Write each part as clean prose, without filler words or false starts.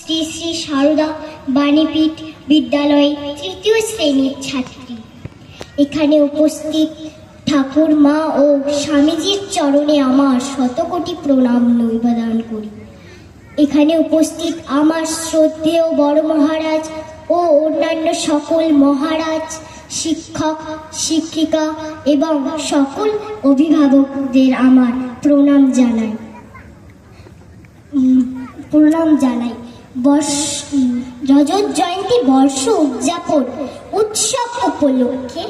শ্রী শ্রী সারদা বাণীপীঠ বিদ্যালয়ে তৃতীয় শ্রেণীর ছাত্রী। এখানে উপস্থিত ঠাকুর মা ও স্বামীজির চরণে আমার শতকোটি প্রণাম নিবেদন করি। এখানে উপস্থিত আমার শ্রদ্ধেয় বড় মহারাজ ও অন্যান্য সকল মহারাজ, শিক্ষক, শিক্ষিকা এবং সকল অভিভাবকদের আমার প্রণাম জানাই। রজত জয়ন্তী বর্ষ উদযাপন উৎসব উপলক্ষে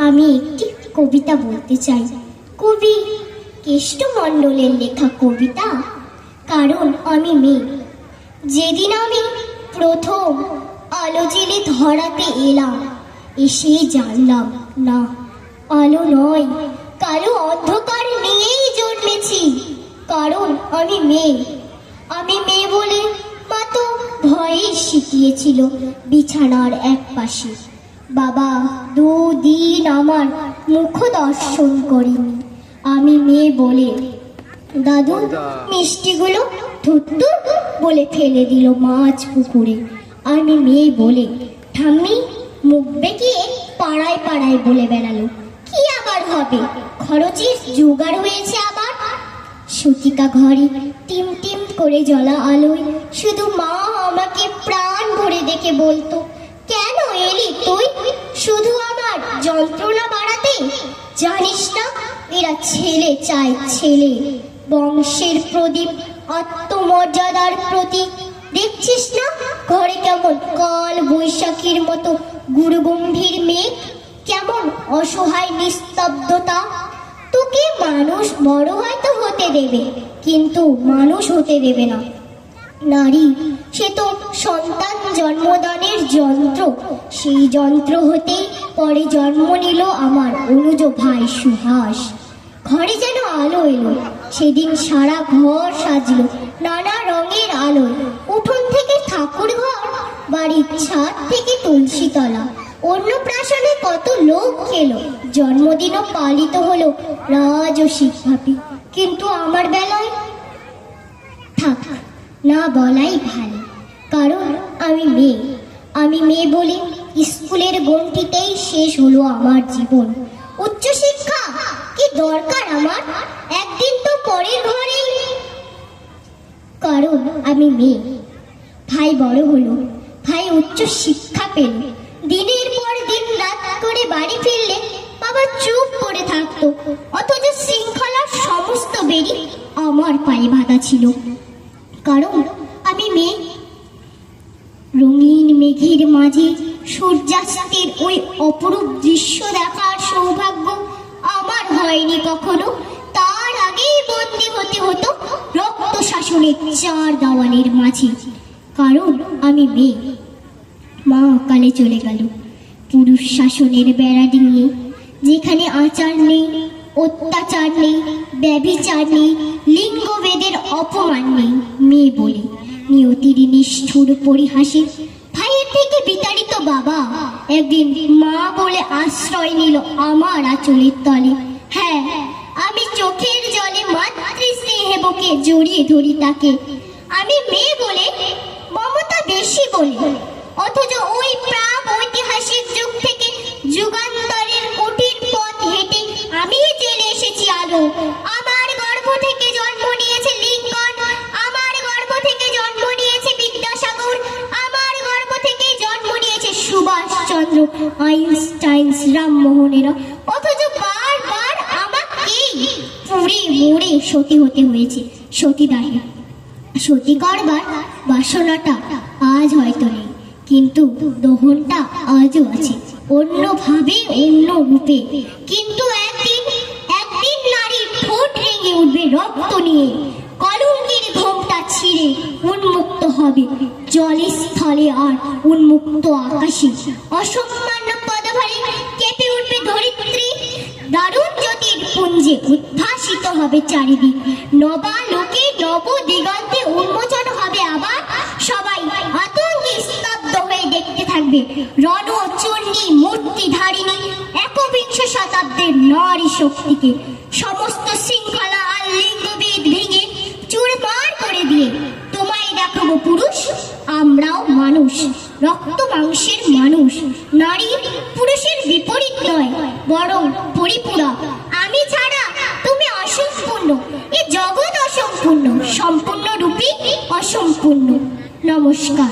আমি একটি কবিতা বলতে চাই। কবি কেষ্টমণ্ডলের লেখা কবিতা কারণ আমি মেয়ে। যেদিন আমি প্রথম আলো জেলে ধরাতে এলাম, এসেই জানলাম না, আলো নয়, কালো অন্ধকার নিয়েই জন্মেছি। কারণ আমি মেয়ে। আমি মেয়ে বলে মা তো ভয়ে শিখিয়েছিল বিছানার এক পাশে। বাবা দুদিন আমার মুখ দর্শন করেনি। আমি মেয়ে বলে দাদু মিষ্টিগুলো ধুত্তুর বলে ফেলে দিল মাছ পুকুরে। আমি মেয়ে বলে ঠাম্মি মুখ বেঁকিয়ে পাড়ায় পাড়ায় বলে বেড়ালো, কি আবার হবে, খরচের জোগাড় হয়েছে আবার। সুতিকা ঘরে টিম টিম করে জ্বলা আলোয় শুধু মা আমাকে প্রাণ ভরে দেখে বলতো, কেন এলি তুই শুধু আমার যন্ত্রণা বাড়াতে? জানিস না এরা ছেলে চায় ছেলে, বংশের প্রদীপ, আত্মমর্যাদার প্রতীক। দেখছিস না ঘরে কেমন কাল বৈশাখীর মতো গুরুগম্ভীর মেঘ, কেমন অসহায় নিস্তব্ধতা। তোকে মানুষ বড় হয়তো হতে দেবে, কিন্তু মানুষ হতে দেবে না। নারী সে তো সন্তান জন্মদানের যন্ত্র। সেই যন্ত্র হতেই পরে জন্ম নিল আমার অনুজ ভাই সুহাস। ঘরে যেন আলো এলো সেদিন, সারা ঘর সাজলো নানা রঙের আলোয়। উঠোন থেকে ঠাকুর ঘর, বাড়ির ছাদ থেকে তুলসী তলা। অন্নপ্রাশনে কত লোক খেলো, জন্মদিনও পালিত হলো রাজসিক ভাবে। কিন্তু আমার বেলায় থাক, না বলাই ভালো, কারণ আমি মেয়ে। আমি মেয়ে বলে স্কুলের গণ্ডিতেই শেষ হলো আমার জীবন। উচ্চশিক্ষা কি দরকার আমার, একদিন তো পরের ঘরেই। কারণ আমি মেয়ে। ভাই বড় হলো, ভাই উচ্চ শিক্ষা পেল। দিনের পর দিন রাত করে বাড়ি ফিরলে বাবা চুপ করে থাকতো, অথচ শৃঙ্খলার সমস্ত বেড়ি আমার পায়ে বাঁধা ছিল। কারণ আমি মেয়ে। রঙিন মেঘের মাঝে সূর্যাস্তের ওই অপরূপ দৃশ্য দেখার সৌভাগ্য আমার হয়নি কখনো। তার আগেই বন্দী হতে হতো রক্ত শাসনের চার দেওয়ালের মাঝে। কারণ আমি মেয়ে। মা কালে চলে গেল পুরুষ শাসনের বেড়া ডিঙিয়ে, যেখানে আচার নেই, অত্যাচার নেই, ব্যভিচার নেই, লিঙ্গভেদের অপমান নেই। মেয়ে বলে নিয়তির নিষ্ঠুর পরিহাসে ভাইয়ের থেকে বিতাড়িত বাবা একদিন মা বলে আশ্রয় নিল আমার আঁচলের তলে। হ্যাঁ, আমি চোখের জলে মাতৃ স্নেহে বুকে জড়িয়ে ধরি তাকে। আমি মেয়ে বলে মমতা বেশি বলে, অথচ ওই প্রাক ঐতিহাসিক যুগ থেকে যুগান্তরের কঠিন পথ হেঁটে আমি জেলে এসেছি আলো। আমার গর্ভ থেকে জন্ম নিয়েছে লিঙ্কন, আমার গর্ভ থেকে জন্ম নিয়েছে বিদ্যাসাগর, আমার গর্ভ থেকে জন্ম নিয়েছে সুভাষ চন্দ্র, আইনস্টাইন, রামমোহনেরা। অথচ বারবার আমাকেই পুড়ে মরে সতী হতে হয়েছে। সতীদাহে সতী করবার বাসনাটা আজ হয়তো নেই, কিন্তু দহনটা আজও আছে, অন্যভাবে, অন্য রূপে। কিন্তু একদিন একদিন নারী ঠোঁট রেঙে উঠবে রক্ত নিয়ে, কলঙ্কের ঘোমটা ছিঁড়ে উন্মুক্ত হবে জলে স্থলে আর উন্মুক্ত আকাশে। অসম্মান পদভারে কেঁপে উঠবে ধরিত্রী, দারুণ জ্যোতির পুঞ্জে উদ্ভাসিত হবে চারিদিক। নবালোকে নব দিগন্তে উন্মোচন হবে আবার। সবাই আতঙ্কে স্তব্ধ হয়ে দেখতে থাকবে রণচণ্ডী মূর্তিধারিণী একবিংশ শতাব্দীর নারী শক্তিকে। সমস্ত শৃঙ্খলা আর লিঙ্গভেদ ভেঙে চুরমার করে দিয়ে তোমায় দেখাবো পুরুষ রক্ত মাংসের মানুষ। নারী পুরুষের বিপরীত নয়, বরং পরিপূরক। আমি ছাড়া তুমি অসম্পূর্ণ, এ জগৎ অসম্পূর্ণ, সম্পূর্ণ রূপী অসম্পূর্ণ। নমস্কার।